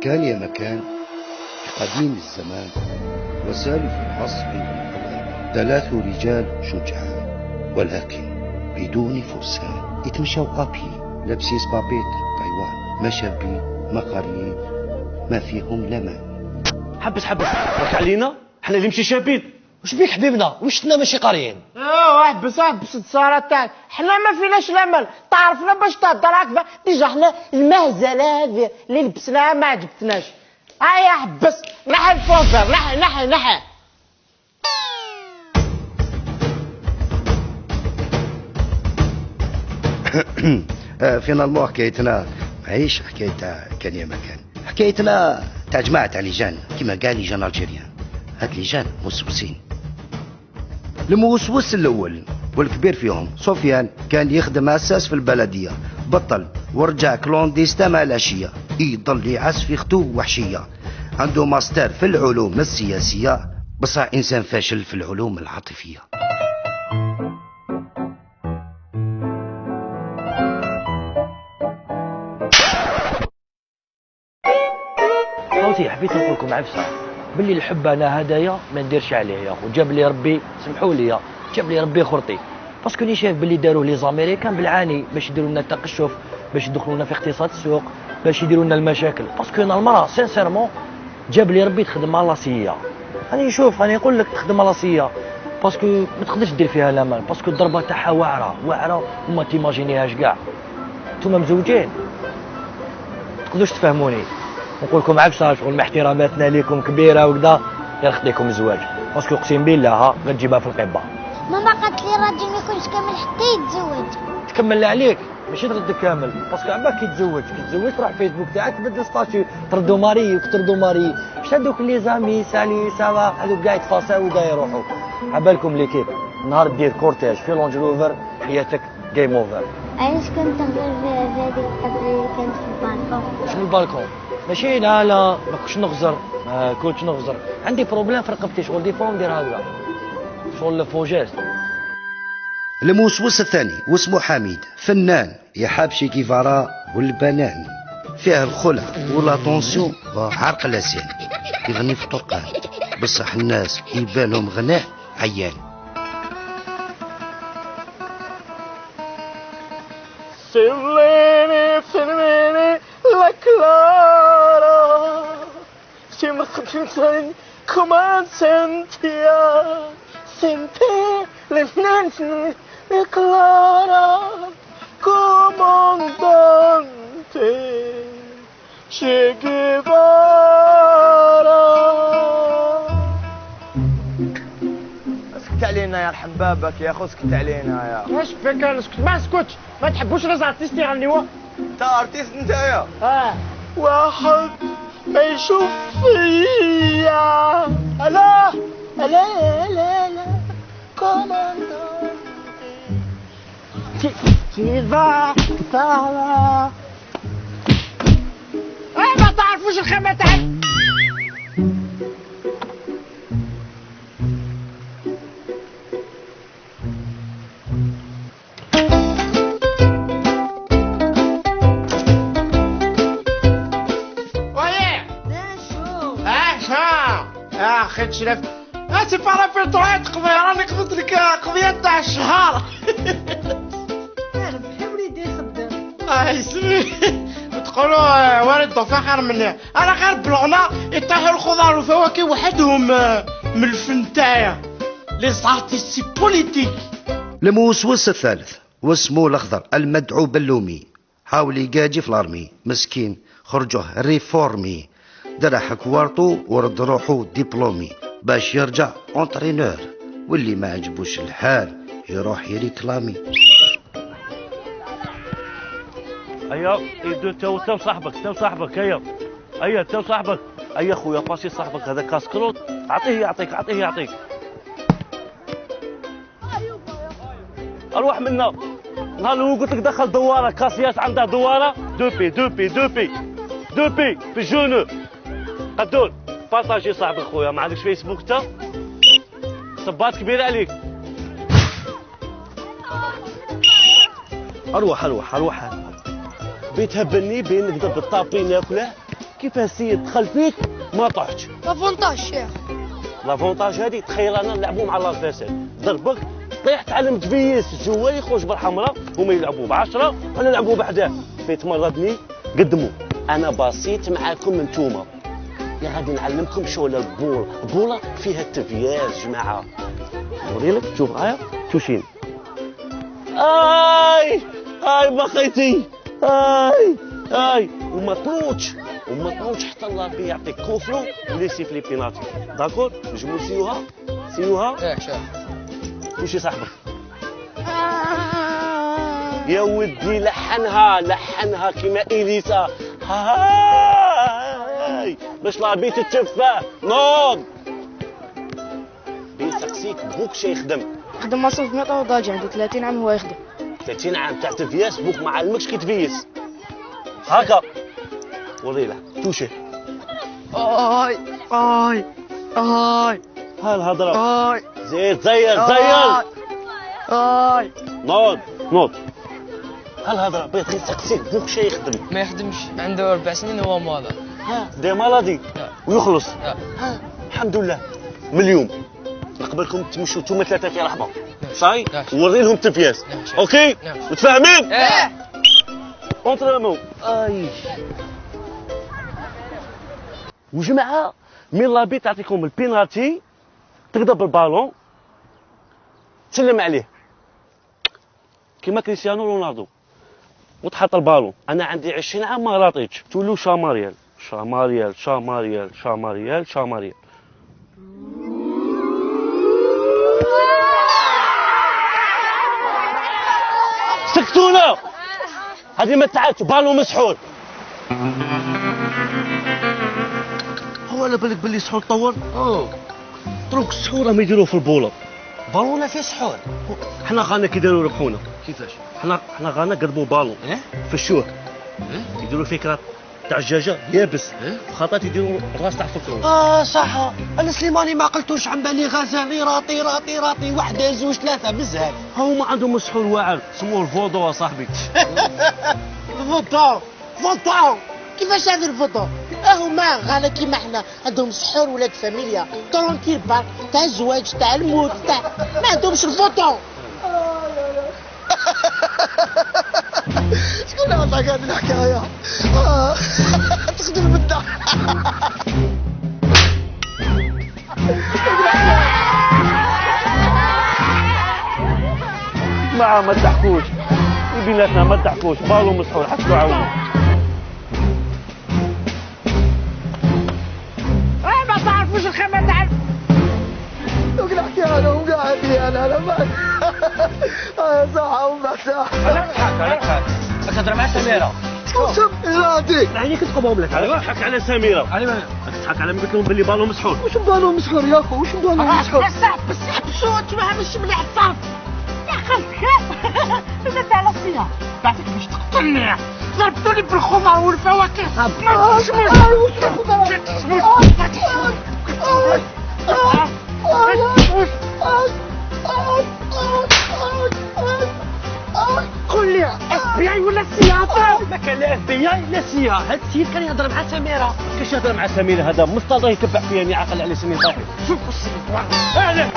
كان يا مكان في قديم الزمان وسالف العصر والحضارة 3 رجال شجعان ولكن بدون فرسان يتمشوا ابي لابسين صبابيط طيوان ما شابين ما قاريين ما فيهم لمن. حبس راك علينا حنا اللي مشي شابين. واش بيك حبيبنا واش شنا ماشي قاريين؟ احبس التصارة تاعك حنا ما فيناش الامل تعرفنا باش تهضر هكذا ديجا حنا المهزله هذه اللي لبسناها ما عجبتناش. هيا حبس نحي الفوزر نحي فينالمون حكايتنا ماهيش حكاية كان يا مكان، حكايتنا تاع جماعة تاع لجان كيما قال لجان الجيريان. هاد لجان موسوسين. الموسوس الاول والكبير فيهم سفيان كان يخدم اساس في البلديه، بطل ورجع كلونديستا مع العشيه، يضل يعس في خطو وحشيه. عنده ماستر في العلوم السياسيه بصح انسان فاشل في العلوم العاطفيه. خوتي حبيت نقول لكم عفسه باللي الحب انا هدايا ما نديرش عليه، وجاب لي ربي سمحوا لي جاب لي ربي خرطي، باسكو ني شايف باللي داروه لي زاميريكان بالعاني باش يديروا لنا التقشف، باش يدخلوا لنا في اقتصاد السوق، باش يديروا لنا المشاكل. باسكو انا المراه سانسيرمون جاب لي ربي تخدم مع لاسيه. راني نشوف راني نقول لك تخدم مع لاسيه باسكو ما تقدرش دير فيها الامان، باسكو الضربه تاعها واعره وما تيماجينيهاش كاع. نتوما مزوجين تقدروش تفهموني، نقول لكم عفسه شغل مع احتراماتنا ليكم كبيره وكذا يرخد لكم الزواج، باسكو اقسم بالله غتجيبها في القبه. ماما قالت لي الراجل ما يكونش كامل حتى يتزوج. تكمل عليك ماشي ترد كامل، باسكو عباك كي تزوج تروح فيسبوك تاعك تبدل ستاتيو تردو ماري وتردو ماري. واش هذوك لي زامي سالي سوا هذوك كاع يتفاصاو وكاع يروحوا. عبالكم ليكيب نهار دير كورتيج في لونج روفر حياتك جيم اوفر. علاش كنت تهضر في هذيك القبر اللي كانت في البالكون؟ شنو البالكون؟ ماشي لا ما كنتش نغزر، ما كنتش نغزر، عندي بروبليم في رقبتي شغل دي فوا ندير هكذا شغل فوجاست. الموسوس الثاني واسمه حميد، فنان يحب شي كيفارا والبنان، فيه الخلع والاتونسيون عرق اللسان، يغني في الطرقان بصح الناس يبانهم غناء عيان. سلميني لا كلارا سي ما خدمتني كمان سنتيا سنتي لفنانتني كلارا كوماندانتي شي جيفارا. اسكت علينا يا رحم بابك يا اخو، اسكت علينا يا واش فيك نسكت؟ ما اسكتش، ما تحبوش لي زارتيست يغنيوا؟ انت ارتيست نتايا. واحد ما يشوف فيا لا كوماندانتي كيفا تالا. ما تعرفوش الخيمة تاعي. اخي تشرف سي با في طويت قضيه راني قضيت لك قضيه تاع الشهر. ربحي وليدي خدام. سمي تقولوا والد ضفا خير مني، انا غير بلغنا يطيحوا الخضار والفواكه وحدهم من الفن تاعي لي زارتيست بوليتيك. الموسوس الثالث واسمه الاخضر المدعو باللومي، حاول يقاجي في الارمي مسكين خرجوه ريفورمي، درح كوارطو ورد روحو ديبلومي باش يرجع اونترينور، واللي ما عجبوش الحال يروح يريكلامي. ايا تو صاحبك ايا تو صاحبك ايا خويا باسي صاحبك هذا كاسكروت اعطيه يعطيك اروح منا نهار الاول قلت لك دخل دواره كاسياس عندها دواره دو بي في الجونو. قدور بارطاجي صاحبك خويا، ما عندكش فيسبوك انت؟ صبات كبيره عليك. اروح بيتها بني بين نقدر بالطابي ناكله. كيف السيد دخل فيك ما طحتش. لافونتاج شيخ. لافونتاج هذه تخيل انا نلعبوا مع لافاسيل، ضربك طيح تعلم تفيس جوا يخرج بالحمراء، هما يلعبوا ب10 وانا نلعبوا بحداه. بيت مرضني قدموا انا بسيط معاكم انتوما، يا غادي نعلمكم شغل البوله. البوله فيها التفياز جماعه. نوريلك شوف معايا توشين. اي بخيتي اي وما تنوضش حتى الله بي يعطيك كوفرو وليسي في لي بيناتي. داكور نجمو سيوها ايه شيخ. توشي صاحبك. يا ودي لحنها كيما اليسا. هاي باش لابي تتفاه نوض بيسقسيك بوك شي يخدم. خدم مصروف مطر ضاجع عنده 30 عام هو يخدم. 30 عام تاع تفياس بوك ما علمكش كي تفيس. هكا وريله توشي. اي ها الهضره. زير نوض. ها الهضره بغيت غير تسقسيك بوك شي يخدم. ما يخدمش، عنده 4 سنين وهو ماضي. دي مالادي ويخلص. الحمد لله مليون. نقبلكم تمشوا نتوما 3 في رحبه صاي وري لهم التفياس. اوكي متفاهمين؟ اونترينمون. وجماعه مين لابي تعطيكم البينالتي تقدر بالبالون تسلم عليه كيما كريستيانو رونالدو وتحط البالون. انا عندي 20 عام ما راطيتش. تقولوا شاماريال. سكتونا هذه ما تعادش بالون مسحور. هو على بالك باللي سحور طول؟ طرق السحور راهم يديروه في البوله. بالونه في سحور. حنا غانا كيديروا ربحونا. كيفاش؟ حنا غانا قربوا بالون في الشوك. يديروا فكره تاع الدجاجه يابس. خاطر يديروا الراس تاع الفكروس. صح. انا سليماني ما قلتوش عن بالي غزالي راطي وحده زوج ثلاثه بزاف. هما عندهم مسحور واعر سموه الفودو صاحبي. فوطو كيفاش هذا الفوطو؟ هما غانا كيما حنا عندهم سحور ولاد فاميليا ترونكيل بار تاع الزواج تاع الموت تاع ما عندهمش الفوطو. شكون عطاك هذه الحكايه؟ تخدم بالضحك. جماعه ما تضحكوش بيناتنا، ما تضحكوش. بالون مسحور حسبوا عاونوا. ما تعرفوش الخيمه تاع نحكي انا وقاعدي انا ما ساعه وبعد ساعه. انا تهضر مع سميره. راضي عينيك تقبهم لك. تضحك على سميره. تضحك على قلت لهم باللي بالون مسحور. وش بالون مسحور يا اخو؟ وش بالون مسحور؟ بس حبسوا انتما مش مليح الصرف يا خالتك. بدات على الصيام بعدك باش تقتلني ضربتوني بالخضر والفواكه. قول لي اف بي اي ولا سياطه؟ ما كان لا اف بي اي لا سي. هذا السيد كان يهضر مع سميره. كيفاش يهضر مع سميره؟ هذا مستضيف يتبع فيا عاقل على سنين طايح. شوف السيد اهلا